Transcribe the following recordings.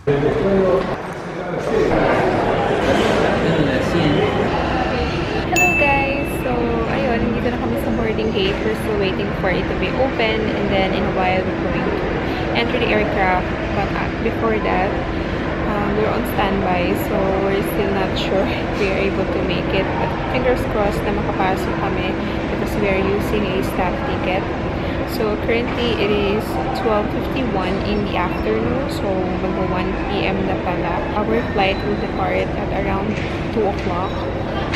Hello guys! So, ayun, dito na kami sa boarding gate. We're still waiting for it to be open, and then in a while we're going to enter the aircraft. But before that, we're on standby, so we're still not sure if we are able to make it. But fingers crossed na makapasok kami because we are using a staff ticket. So currently it is 12:51 in the afternoon, so mag 1 PM na pala. Our flight will depart at around 2 o'clock.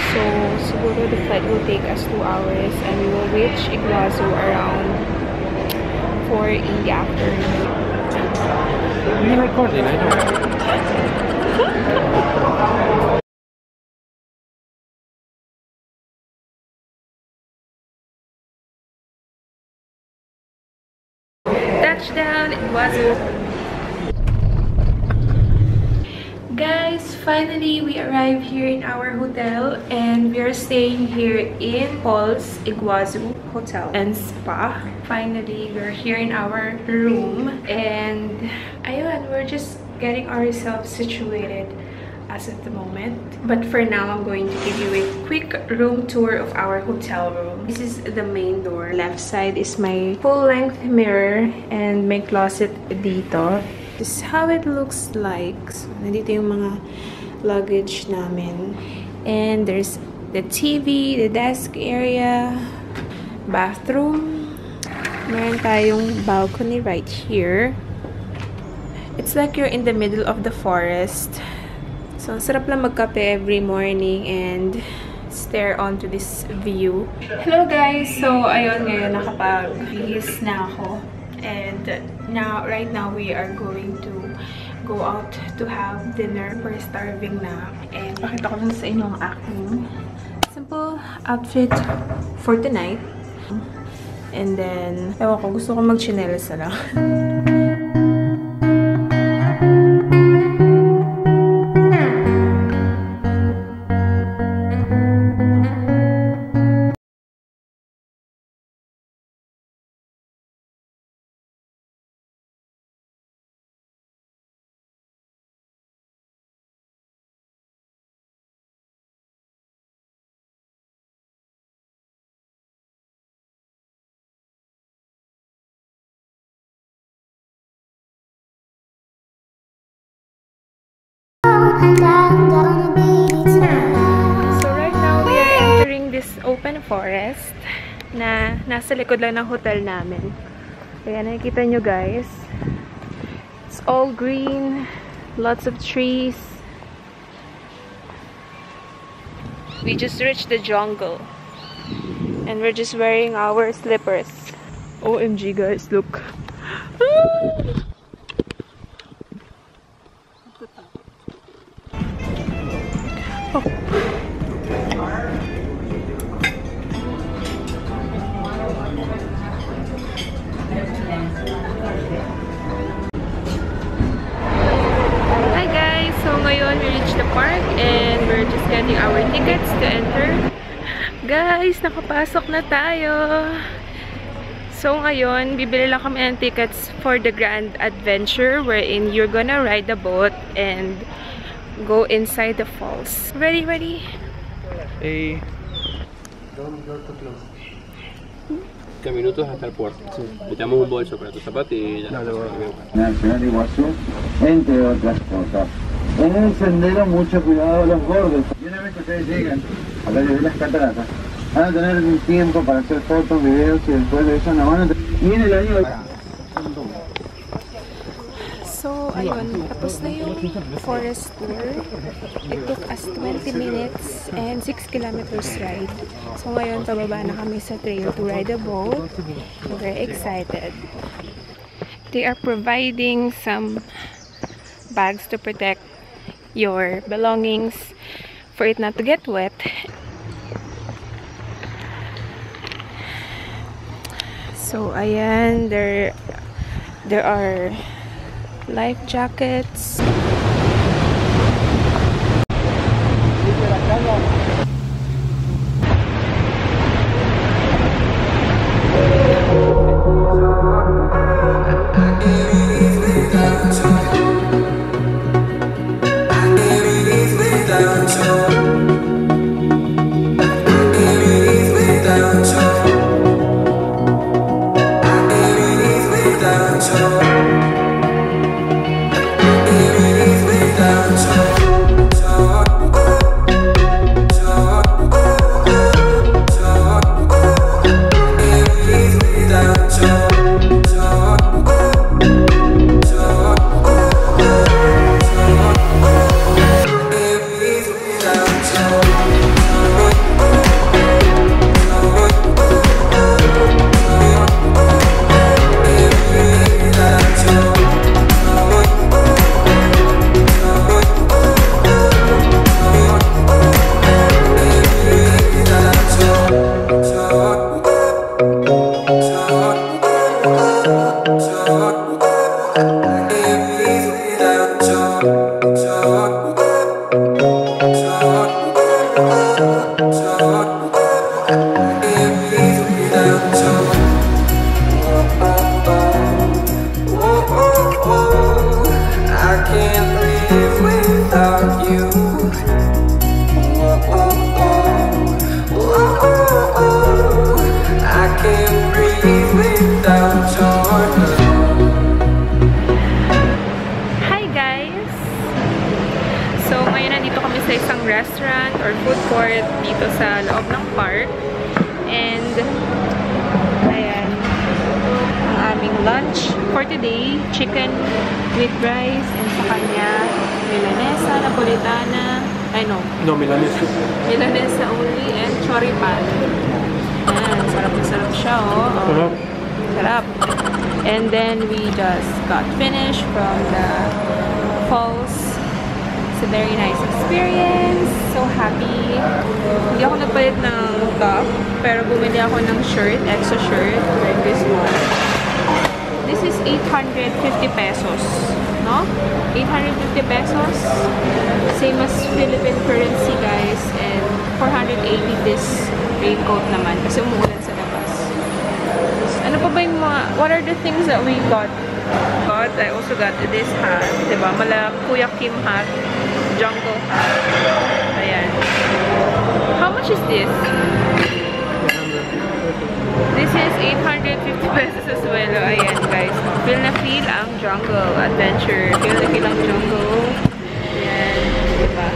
So siguro the flight will take us 2 hours and we will reach Iguazu around 4 in the afternoon. You're recording, I know. Touchdown, Iguazu. Guys, finally we arrived here in our hotel and we are staying here in Paul's Iguazu Hotel and Spa. Finally, we're here in our room and ayun, we're just getting ourselves situated as of the moment. But for now, I'm going to give you a quick room tour of our hotel room. This is the main door. Left side is my full-length mirror and my closet dito. This is how it looks like. So, nandito yung mga luggage namin. And there's the TV, the desk area, bathroom. Meron tayong balcony right here. It's like you're in the middle of the forest. So, sarap lang magkape every morning and stare onto this view. Hello guys! So, ayun, ngayon nakapag-bihis na ako. And right now, we are going to go out to have dinner. We're starving na. And pakita ko lang sa inyo ang aking simple outfit for tonight. And then, ewan ko, gusto ko mag-chinelas na lang. So right now we are entering this open forest na nasa likod lang ng hotel namin. Kaya nakikita nyo guys, it's all green, lots of trees. We just reached the jungle and we're just wearing our slippers. OMG guys, look. Oh. Hi guys! So ngayon we reached the park and we're just getting our tickets to enter. Guys, nakapasok na tayo! So ngayon, bibili lang kami ng tickets for the Grand Adventure wherein you're gonna ride the boat and go inside the falls. Ready, ready? Hey. Minutos hasta el puerto. Sí. Metamos un bolso para tus zapatillas. Nacional Iguazú, entre otras cosas. En el sendero, mucho cuidado a los bordes. Y una vez que ustedes llegan a la de las cataratas, van a tener un tiempo para hacer fotos, videos y después de eso no van a tener. Y en el año. So, ayun, tapos na yung forest tour. It took us 20 minutes and 6 kilometers ride. So, ngayon, pababa na kami sa trail to ride a boat. We're very excited. They are providing some bags to protect your belongings for it not to get wet. So, ayan, there are life jackets. Restaurant or food court dito sa loob ng park. And ayan ang aming lunch for today. Chicken with rice and sa kanya milanesa, napolitana, No, milanesa. Milanesa only and choripan. Ayan, sarap na sarap siya, oh. Sarap. And then we just got finished from the falls. It's a very nice experience. So happy. Hindi ako nagpalit ng top, pero bumili ako ng shirt, extra shirt, like this one. This is 850 pesos, no? 850 pesos. Same as Philippine currency, guys. And 480 this raincoat naman kasi umuulan sa labas. Ano pa ba yung mga, what are the things that we got? I also got this hat, diba? Mala Kuya Kim hat, jungle hat. Ayan. How much is this? This is 850 pesos as well. Ayan, guys. Feel na feel ang jungle adventure. Feel na feel ang jungle. Ayan, diba?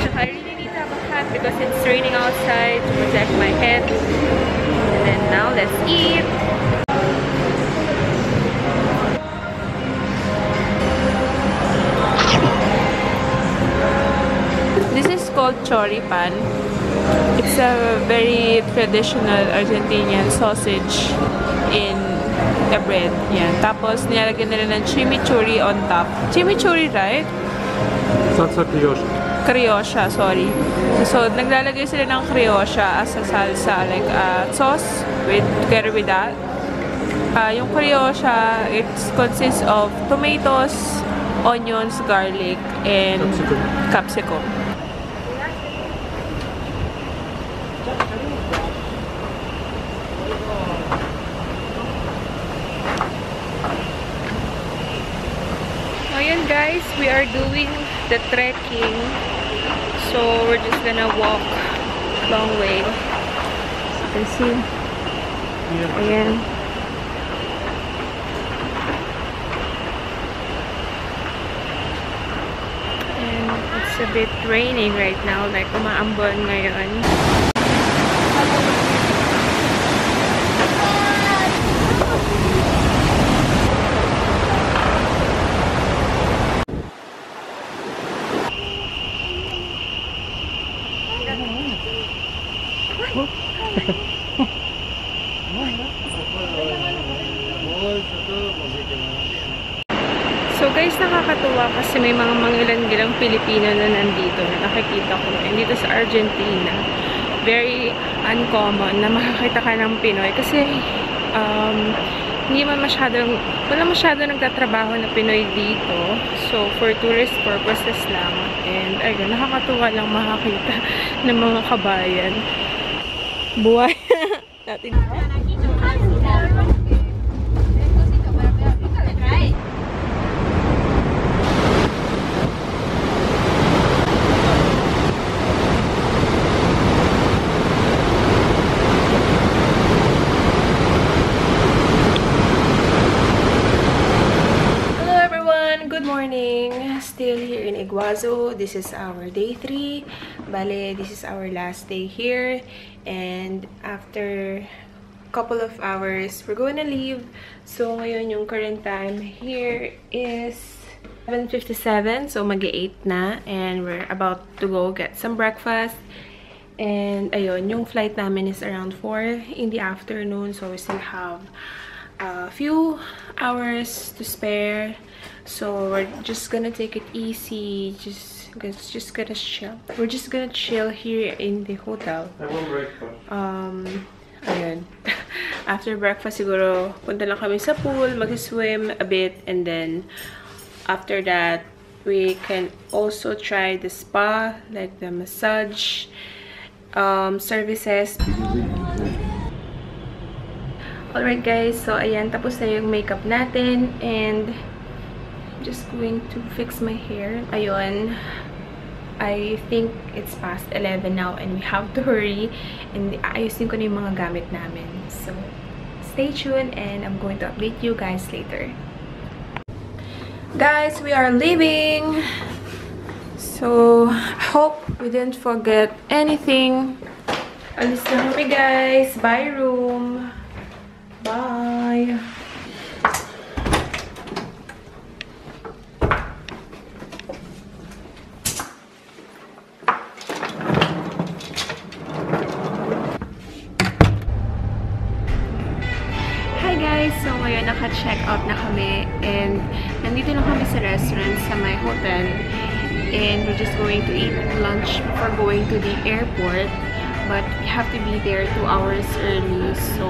Tsaka I really need to have a hat because it's raining outside to protect my head. And then now, let's eat. This is called choripan. It's a very traditional Argentinian sausage in a bread. Yan. Tapos, nilalagyan nila ng chimichurri on top. Chimichurri, right? Salsa criolla. Criolla, sorry. So, naglalagay sila ng criolla as a salsa, like sauce together with that. Yung criolla, it consists of tomatoes, onions, garlic, and capsicum. Ayan guys, we are doing the trekking. So we're just gonna walk a long way. As you can see. Ayan. And it's a bit raining right now, like umaambon ngayon. So guys, nakakatuwa kasi may mga mangilan-gilang Pilipino na nandito na nakikita ko. And dito sa Argentina, very uncommon na makakita ka ng Pinoy kasi hindi man wala masyado nagtatrabaho na Pinoy dito. So for tourist purposes lang. And ayun, nakakatuwa lang makakita ng mga kabayan. Buhay natin. Iguazu. This is our day 3. Bale, this is our last day here. And after a couple of hours, we're going to leave. So, ngayon yung current time here is 7:57. So, mag-8 na. And we're about to go get some breakfast. And, ayun, yung flight namin is around 4 in the afternoon. So, we still have a few hours to spare. So we're just gonna take it easy, just gonna chill. We're just gonna chill here in the hotel. I want breakfast. Ayun. After breakfast siguro punta lang kami sa pool, mag-swim a bit, and then after that we can also try the spa, like the massage services. Alright guys, so ayan, tapos na yung makeup natin, and just going to fix my hair. Ayun, I think it's past 11 now and we have to hurry, and ayusin ko na yung mga gamit namin. So stay tuned and I'm going to update you guys later. Guys, we are leaving, so I hope we didn't forget anything. Alis na kami guys. Bye room. Bye. So, ngayon naka-check out na kami, and nandito lang kami sa restaurant sa my hotel, and we're just going to eat lunch before going to the airport, but we have to be there 2 hours early. So,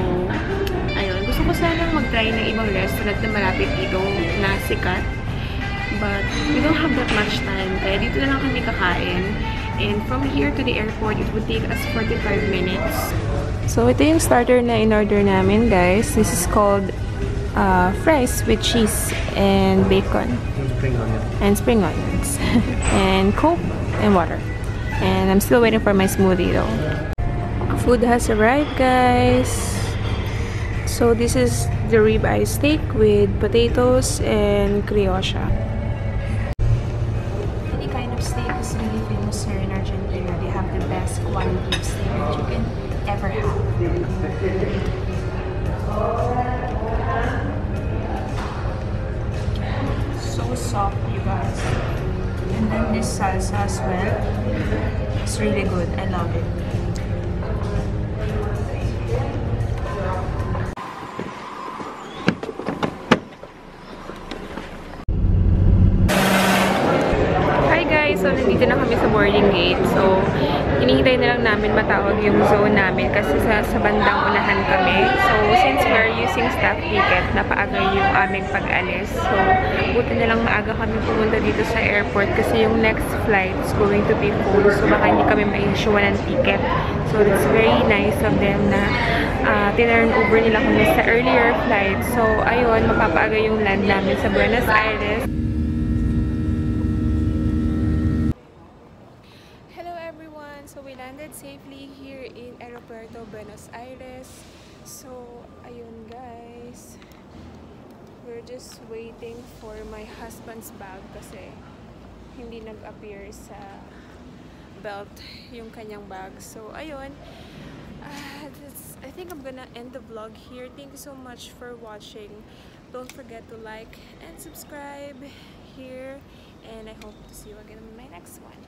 ayun, gusto ko sanang mag-try ng ibang restaurant na malapit dito na sikat, but we don't have that much time, kaya dito na lang kami kakain, and from here to the airport it would take us 45 minutes. So, ito yung starter na in-order namin, guys. This is called fries with cheese and bacon. And spring onions. And Coke and water. And I'm still waiting for my smoothie, though. Food has arrived, guys. So, this is the ribeye steak with potatoes and criolla. Any kind of steak is really famous here in Argentina. They have the best quality of steak that you can ever have. So soft, you guys. And then this salsa as well. It's really good. I love it. So, nandito na kami sa boarding gate. So, hinihintay na lang namin matawag yung zone namin kasi sa bandang unahan kami. So, since we're using staff ticket, napaaga yung aming pag-alis. So, buti na lang maaga kami pumunta dito sa airport kasi yung next flight is going to be full. So, baka hindi kami ma-issue ng ticket. So, it's very nice of them na tinurn over nila kami sa earlier flight. So, ayun, mapapaaga yung land namin sa Buenos Aires. So, we landed safely here in Aeropuerto Buenos Aires. So, ayun guys. We're just waiting for my husband's bag kasi hindi nag-appear sa belt yung kanyang bag. So, ayun. I think I'm gonna end the vlog here. Thank you so much for watching. Don't forget to like and subscribe here. And I hope to see you again in my next one.